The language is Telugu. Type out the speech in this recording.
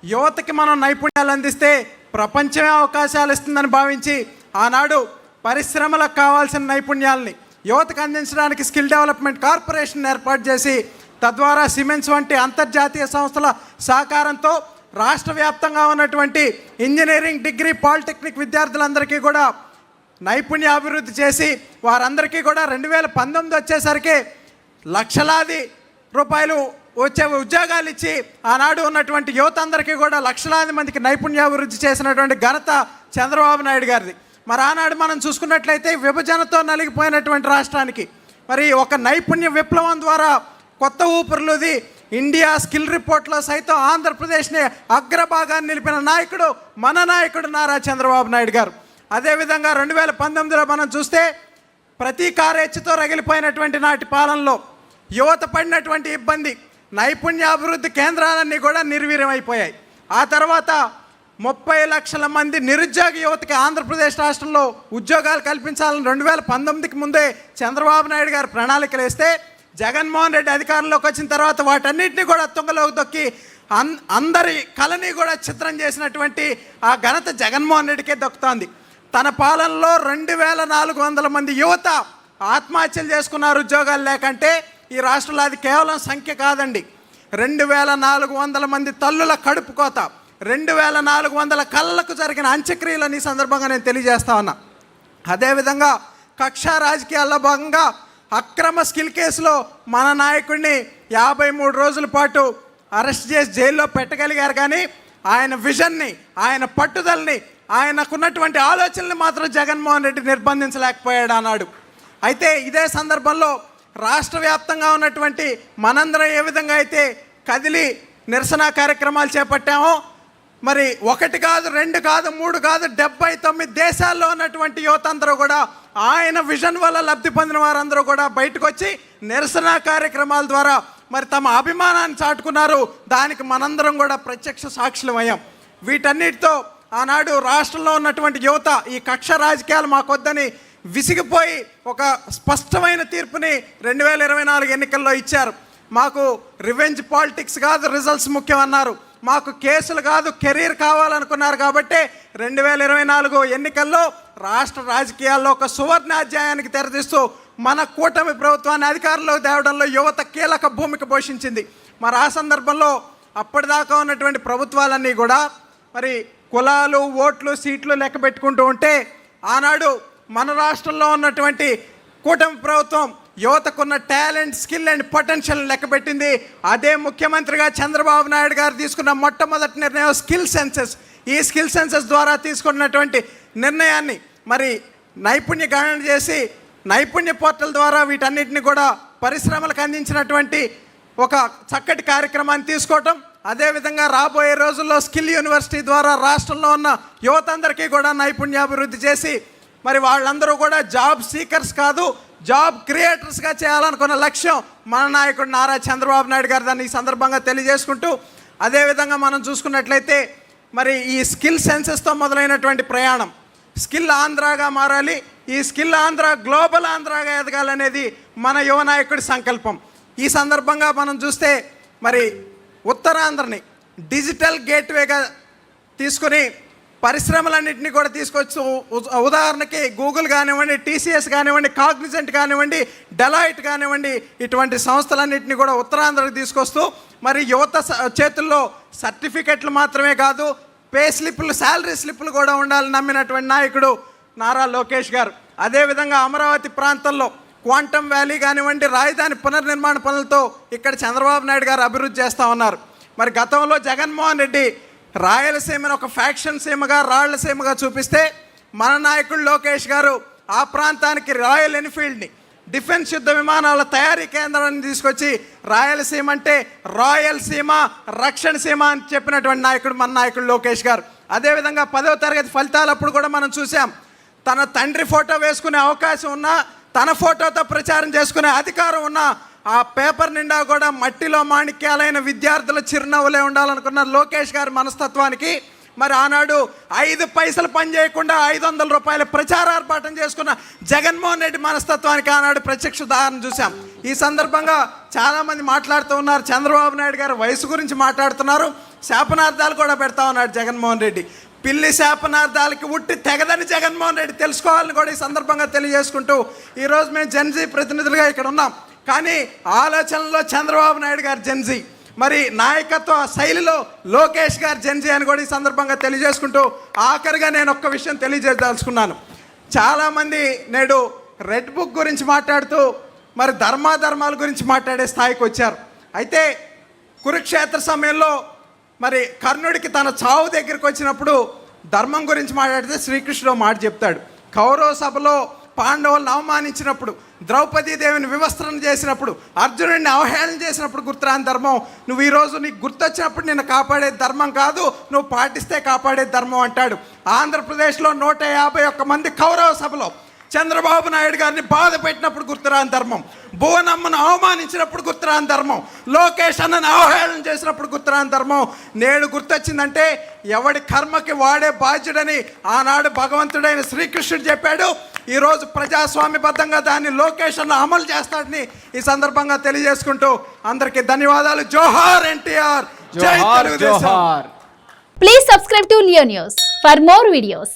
యువతకి మనం నైపుణ్యాలు అందిస్తే ప్రపంచమే అవకాశాలు ఇస్తుందని భావించి ఆనాడు పరిశ్రమలకు కావాల్సిన నైపుణ్యాలని యువతకు అందించడానికి స్కిల్ డెవలప్మెంట్ కార్పొరేషన్ ఏర్పాటు చేసి తద్వారా సిమెన్స్ వంటి అంతర్జాతీయ సంస్థల సహకారంతో రాష్ట్ర వ్యాప్తంగా ఉన్నటువంటి ఇంజనీరింగ్, డిగ్రీ, పాలిటెక్నిక్ విద్యార్థులందరికీ కూడా నైపుణ్య అభివృద్ధి చేసి వారందరికీ కూడా 2019 వచ్చేసరికి లక్షలాది రూపాయలు వచ్చే ఉద్యోగాలు ఇచ్చి ఆనాడు ఉన్నటువంటి యువత అందరికీ కూడా లక్షలాది మందికి నైపుణ్యాభివృద్ధి చేసినటువంటి ఘనత చంద్రబాబు నాయుడు గారిది. మరి ఆనాడు మనం చూసుకున్నట్లయితే విభజనతో నలిగిపోయినటువంటి రాష్ట్రానికి మరి ఒక నైపుణ్య విప్లవం ద్వారా కొత్త ఊపిరులుది ఇండియా స్కిల్ రిపోర్ట్లో సైతం ఆంధ్రప్రదేశ్ని అగ్రభాగాన్ని నిలిపిన నాయకుడు మన నాయకుడు నారా చంద్రబాబు నాయుడు గారు. అదేవిధంగా 2019లో మనం చూస్తే ప్రతీకారేచ్ఛతో రగిలిపోయినటువంటి నాటి పాలనలో యువత పడినటువంటి ఇబ్బంది, నైపుణ్యాభివృద్ధి కేంద్రాలన్నీ కూడా నిర్వీర్యమైపోయాయి. ఆ తర్వాత 30 లక్షల మంది నిరుద్యోగ యువతకి ఆంధ్రప్రదేశ్ రాష్ట్రంలో ఉద్యోగాలు కల్పించాలని 2019కి ముందే చంద్రబాబు నాయుడు గారు ప్రణాళికలు వేస్తే జగన్మోహన్ రెడ్డి అధికారంలోకి వచ్చిన తర్వాత వాటన్నిటిని కూడా తుంగలోకి దొక్కి అందరి కళని కూడా చిత్రం చేసినటువంటి ఆ ఘనత జగన్మోహన్ రెడ్డికే దక్కుతోంది. తన పాలనలో 2400 మంది యువత ఆత్మహత్యలు చేసుకున్నారు ఉద్యోగాలు లేకంటే. ఈ రాష్ట్రంలో అది కేవలం సంఖ్య కాదండి, 2400 మంది తల్లుల కడుపు కోత, 2400 కళ్ళకు జరిగిన అంత్యక్రియలని సందర్భంగా నేను తెలియజేస్తా ఉన్నా. అదేవిధంగా కక్షా రాజకీయాల్లో భాగంగా అక్రమ స్కిల్ కేసులో మన నాయకుడిని 53 రోజుల పాటు అరెస్ట్ చేసి జైల్లో పెట్టగలిగారు. కానీ ఆయన విజన్ని, ఆయన పట్టుదలని, ఆయనకున్నటువంటి ఆలోచనలు మాత్రం జగన్మోహన్ రెడ్డి నిర్బంధించలేకపోయాడు అన్నాడు. అయితే ఇదే సందర్భంలో రాష్ట్ర వ్యాప్తంగా ఉన్నటువంటి మనందరం ఏ విధంగా అయితే కదిలి నిరసన కార్యక్రమాలు చేపట్టామో, మరి 1 కాదు, 2 కాదు, 3 కాదు, 79 దేశాల్లో ఉన్నటువంటి యువత అందరూ కూడా ఆయన విజన్ వల్ల లబ్ధి పొందిన వారందరూ కూడా బయటకు వచ్చి నిరసన కార్యక్రమాల ద్వారా మరి తమ అభిమానాన్ని చాటుకున్నారు. దానికి మనందరం కూడా ప్రత్యక్ష సాక్షులమయ్యాం. వీటన్నిటితో ఆనాడు రాష్ట్రంలో ఉన్నటువంటి యువత ఈ కక్ష రాజకీయాలు మాకొద్దని విసిగిపోయి ఒక స్పష్టమైన తీర్పుని 2024 ఎన్నికల్లో ఇచ్చారు. మాకు రివెంజ్ పాలిటిక్స్ కాదు, రిజల్ట్స్ ముఖ్యం అన్నారు. మాకు కేసులు కాదు, కెరీర్ కావాలనుకున్నారు. కాబట్టి 2024 ఎన్నికల్లో రాష్ట్ర రాజకీయాల్లో ఒక సువర్ణాధ్యాయానికి తెరదీస్తూ మన కూటమి ప్రభుత్వాన్ని అధికారంలోకి తేవడంలో యువత కీలక భూమిక పోషించింది. మరి ఆ సందర్భంలో అప్పటిదాకా ఉన్నటువంటి ప్రభుత్వాలన్నీ కూడా మరి కులాలు, ఓట్లు, సీట్లు లెక్క పెట్టుకుంటూ ఉంటే ఆనాడు మన రాష్ట్రంలో ఉన్నటువంటి కూటమి ప్రభుత్వం యువతకున్న టాలెంట్, స్కిల్ అండ్ పొటెన్షియల్ లెక్కబెట్టింది. అదే ముఖ్యమంత్రిగా చంద్రబాబు నాయుడు గారు తీసుకున్న మొట్టమొదటి నిర్ణయం స్కిల్ సెన్సెస్. ఈ స్కిల్ సెన్సెస్ ద్వారా తీసుకున్నటువంటి నిర్ణయాన్ని మరి నైపుణ్య గణన చేసి నైపుణ్య పోర్టల్ ద్వారా వీటన్నిటిని కూడా పరిశ్రమలకు అందించినటువంటి ఒక చక్కటి కార్యక్రమాన్ని తీసుకోవటం. అదేవిధంగా రాబోయే రోజుల్లో స్కిల్ యూనివర్సిటీ ద్వారా రాష్ట్రంలో ఉన్న యువత అందరికీ కూడా నైపుణ్యాభివృద్ధి చేసి మరి వాళ్ళందరూ కూడా జాబ్ సీకర్స్ కాదు, జాబ్ క్రియేటర్స్గా చేయాలనుకున్న లక్ష్యం మన నాయకుడు నారా చంద్రబాబు నాయుడు గారు. దాన్ని ఈ సందర్భంగా తెలియజేసుకుంటూ అదేవిధంగా మనం చూసుకున్నట్లయితే మరి ఈ స్కిల్ సెన్సెస్తో మొదలైనటువంటి ప్రయాణం స్కిల్ ఆంధ్రాగా మారాలి. ఈ స్కిల్ ఆంధ్ర గ్లోబల్ ఆంధ్రాగా ఎదగాలనేది మన యువ నాయకుడి సంకల్పం. ఈ సందర్భంగా మనం చూస్తే మరి ఉత్తరాంధ్రని డిజిటల్ గేట్వేగా తీసుకుని పరిశ్రమలన్నింటినీ కూడా తీసుకొచ్చు. ఉదాహరణకి గూగుల్ కానివ్వండి, టీసీఎస్ కానివ్వండి, కాగ్నిజెంట్ కానివ్వండి, డెలాయిట్ కానివ్వండి, ఇటువంటి సంస్థలన్నింటినీ కూడా ఉత్తరాంధ్రకు తీసుకొస్తూ మరి యువత చేతుల్లో సర్టిఫికెట్లు మాత్రమే కాదు, పే స్లిప్లు, శాలరీ స్లిప్లు కూడా ఉండాలని నమ్మినటువంటి నాయకుడు నారా లోకేష్ గారు. అదేవిధంగా అమరావతి ప్రాంతంలో క్వాంటమ్ వ్యాలీ కానివ్వండి, రాజధాని పునర్నిర్మాణ పనులతో ఇక్కడ చంద్రబాబు నాయుడు గారు అభివృద్ధి చేస్తూ ఉన్నారు. మరి గతంలో జగన్మోహన్ రెడ్డి రాయలసీమను ఒక ఫ్యాక్షన్ సీమగా, రాళ్లసీమగా చూపిస్తే మన నాయకుడు లోకేష్ గారు ఆ ప్రాంతానికి రాయల్ ఎన్ఫీల్డ్ని, డిఫెన్స్ యుద్ధ విమానాల తయారీ కేంద్రాన్ని తీసుకొచ్చి రాయలసీమ అంటే రాయల్ సీమ, రక్షణ సీమ అని చెప్పినటువంటి నాయకుడు మన నాయకుడు లోకేష్ గారు. అదేవిధంగా 10వ తరగతి ఫలితాలప్పుడు కూడా మనం చూసాం, తన తండ్రి ఫోటో వేసుకునే అవకాశం ఉన్నా, తన ఫోటోతో ప్రచారం చేసుకునే అధికారం ఉన్నా ఆ పేపర్ నిండా కూడా మట్టిలో మాణిక్యాలైన విద్యార్థుల చిరునవ్వులే ఉండాలనుకున్న లోకేష్ గారి మనస్తత్వానికి మరి ఆనాడు 5 పైసలు పని చేయకుండా 500 రూపాయల ప్రచారార్పాటం చేసుకున్న జగన్మోహన్ రెడ్డి మనస్తత్వానికి ఆనాడు ప్రత్యక్ష ఉదాహరణ చూసాం. ఈ సందర్భంగా చాలామంది మాట్లాడుతూ ఉన్నారు, చంద్రబాబు నాయుడు గారు వయసు గురించి మాట్లాడుతున్నారు. శాపనార్థాలు కూడా పెడతా ఉన్నాడు జగన్మోహన్ రెడ్డి. పిల్లి శాపనార్థాలకి ఉట్టి తెగదని జగన్మోహన్ రెడ్డి తెలుసుకోవాలని కూడా ఈ సందర్భంగా తెలియజేసుకుంటూ, ఈరోజు మేము జెన్జీ ప్రతినిధులుగా ఇక్కడ ఉన్నాం. కానీ ఆలోచనలో చంద్రబాబు నాయుడు గారు జెన్జీ, మరి నాయకత్వ శైలిలో లోకేష్ గారు జెన్జీ అని కూడా ఈ సందర్భంగా తెలియజేసుకుంటూ, ఆఖరిగా నేను ఒక్క విషయం తెలియజేయదలుచుకున్నాను. చాలామంది నేడు రెడ్ బుక్ గురించి మాట్లాడుతూ మరి ధర్మాధర్మాల గురించి మాట్లాడే స్థాయికి వచ్చారు. అయితే కురుక్షేత్ర సమయంలో మరి కర్ణుడికి తన చావు దగ్గరికి వచ్చినప్పుడు ధర్మం గురించి మాట్లాడితే శ్రీకృష్ణుడు మాట చెప్తాడు. కౌరవ సభలో పాండవులను అవమానించినప్పుడు, ద్రౌపదీదేవిని వివస్త్రణ చేసినప్పుడు, అర్జునుడిని అవహేళన చేసినప్పుడు గుర్తురాని ధర్మం నువ్వు ఈరోజు నీకు గుర్తొచ్చినప్పుడు నిన్ను కాపాడే ధర్మం కాదు, నువ్వు పాటిస్తే కాపాడే ధర్మం అంటాడు. ఆంధ్రప్రదేశ్లో 151 మంది కౌరవ సభలో చంద్రబాబు నాయుడు గారిని బాధ పెట్టినప్పుడు గుర్తురాని ధర్మం, భువనమ్మను అవమానించినప్పుడు గుర్తురాని ధర్మం, లోకేష్ అన్నను అవహేళన చేసినప్పుడు గుర్తురాని ధర్మం నేడు గుర్తొచ్చిందంటే ఎవడి కర్మకి వాడే బాధ్యుడని ఆనాడు భగవంతుడైన శ్రీకృష్ణుడు చెప్పాడు. ఈరోజు ప్రజాస్వామ్యబద్ధంగా దాన్ని లోకేష్ అన్న అమలు చేస్తాడని ఈ సందర్భంగా తెలియజేసుకుంటూ అందరికీ ధన్యవాదాలు. జోహార్ ఎన్టీఆర్, జై Telugu Desam. Please subscribe to Leo News for more videos.